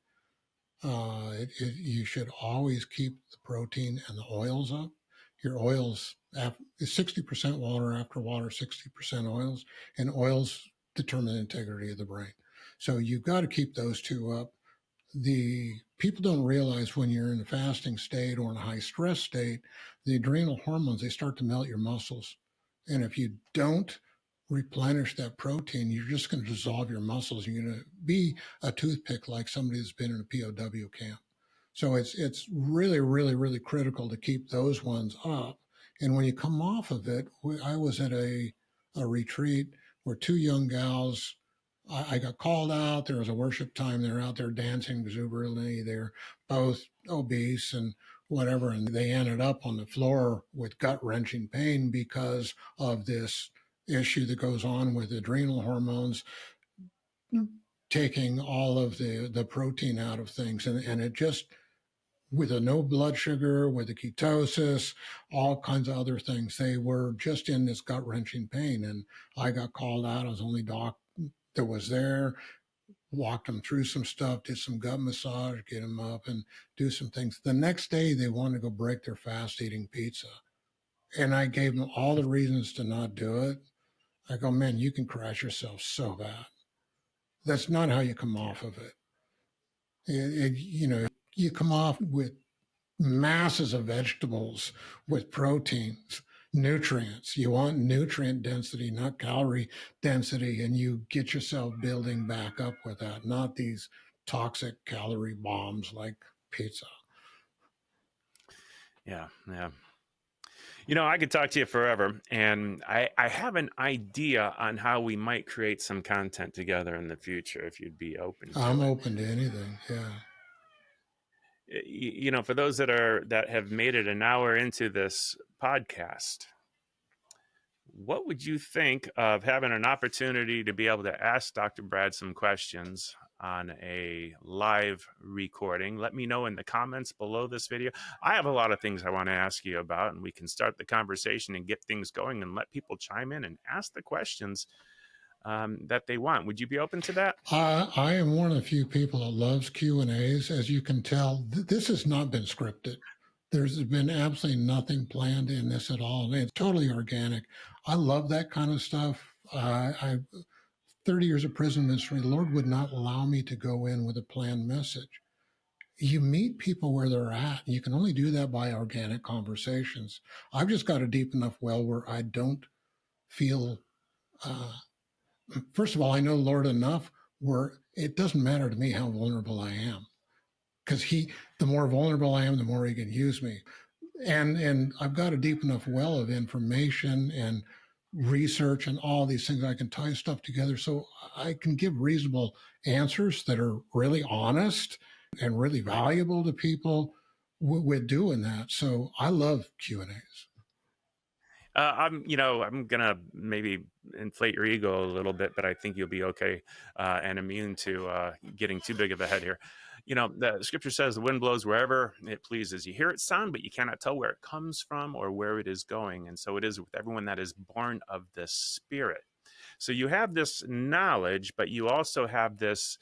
you should always keep the protein and the oils up. Your oils is 60% water, after water, 60% oils, and oils determine the integrity of the brain. So you've got to keep those two up. The people don't realize when you're in a fasting state or in a high stress state, the adrenal hormones, they start to melt your muscles. And if you don't replenish that protein, you're just going to dissolve your muscles. You're going to be a toothpick like somebody that's been in a POW camp. So it's really, really, really critical to keep those ones up. And when you come off of it, I was at a retreat where two young gals, I got called out. There was a worship time. They're out there dancing exuberantly. They're both obese and whatever. And they ended up on the floor with gut wrenching pain because of this issue that goes on with adrenal hormones taking all of the protein out of things. And it just, with a no blood sugar, with the ketosis, all kinds of other things, they were just in this gut wrenching pain. And I got called out. I was the only doc that was there, walked them through some stuff, did some gut massage, get them up and do some things. The next day, they wanted to go break their fast eating pizza. And I gave them all the reasons to not do it. I go, man, you can crash yourself so bad. That's not how you come off of it. You come off with masses of vegetables with proteins, nutrients. You want nutrient density, not calorie density, and you get yourself building back up with that, not these toxic calorie bombs like pizza.
Yeah. I could talk to you forever, and I have an idea on how we might create some content together in the future if you'd be open to
I'm
it.
open to anything. Yeah.
For those that have made it an hour into this podcast, what would you think of having an opportunity to be able to ask Dr. Brad some questions on a live recording? Let me know in the comments below this video. I have a lot of things I want to ask you about, and we can start the conversation and get things going and let people chime in and ask the questions that they want. Would you be open to that?
I am one of the few people that loves Q&As. As you can tell, this has not been scripted. There's been absolutely nothing planned in this at all. It's totally organic. I love that kind of stuff. I 30 years of prison ministry, the Lord would not allow me to go in with a planned message. You meet people where they're at. You can only do that by organic conversations. I've just got a deep enough well where I don't feel, first of all, I know Lord enough where it doesn't matter to me how vulnerable I am, because the more vulnerable I am, the more he can use me. And I've got a deep enough well of information and research and all these things. I can tie stuff together so I can give reasonable answers that are really honest and really valuable to people with doing that. So I love Q&As.
I'm gonna maybe inflate your ego a little bit, but I think you'll be okay and immune to getting too big of a head here. The scripture says the wind blows wherever it pleases. You hear its sound, but you cannot tell where it comes from or where it is going. And so it is with everyone that is born of the Spirit. So you have this knowledge, but you also have this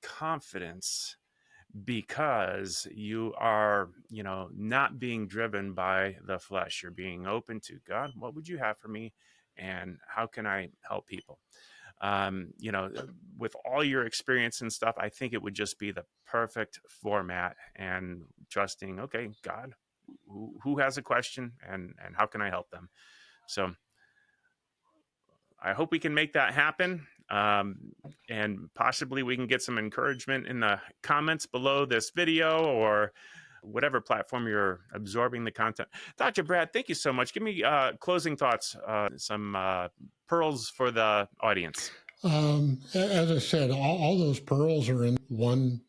confidence, because you are, not being driven by the flesh. You're being open to God. What would you have for me? And how can I help people? With all your experience and stuff, I think it would just be the perfect format, and trusting, okay, God, who has a question and how can I help them? So I hope we can make that happen. And possibly we can get some encouragement in the comments below this video or whatever platform you're absorbing the content. Dr. Brad, thank you so much. Give me closing thoughts, some pearls for the audience.
As I said, all those pearls are in one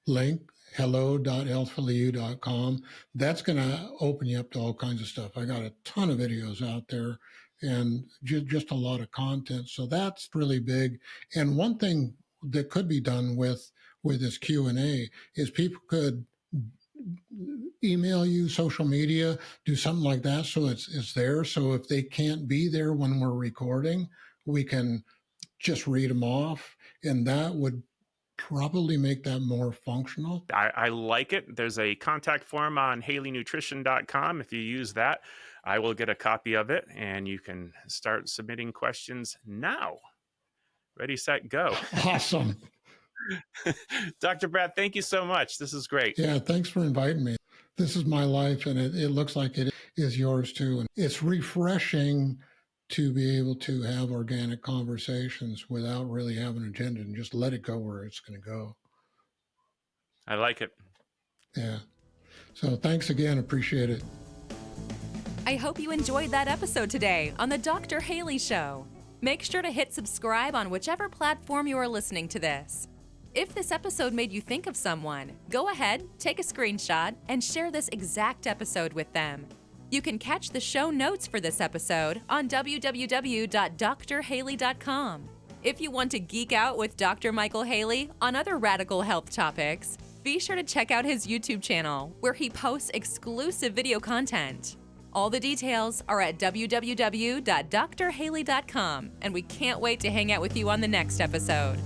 link, hello.healthfullyou.com. That's going to open you up to all kinds of stuff. I got a ton of videos out there and just a lot of content. So that's really big. And one thing that could be done with this Q&A is people could email you, social media, do something like that so it's there. So if they can't be there when we're recording, we can just read them off, and that would probably make that more functional.
I like it. There's a contact form on HaleyNutrition.com. If you use that, I will get a copy of it, and you can start submitting questions now. Ready, set, go.
Awesome.
Dr. Brad, thank you so much. This is great.
Yeah, thanks for inviting me. This is my life, and it looks like it is yours too. And it's refreshing to be able to have organic conversations without really having an agenda and just let it go where it's going to go.
I like it.
Yeah. So thanks again. Appreciate it.
I hope you enjoyed that episode today on the Dr. Haley Show. Make sure to hit subscribe on whichever platform you are listening to this. If this episode made you think of someone, go ahead, take a screenshot, and share this exact episode with them. You can catch the show notes for this episode on www.drhaley.com. If you want to geek out with Dr. Michael Haley on other radical health topics, be sure to check out his YouTube channel, where he posts exclusive video content. All the details are at www.drhaley.com, and we can't wait to hang out with you on the next episode.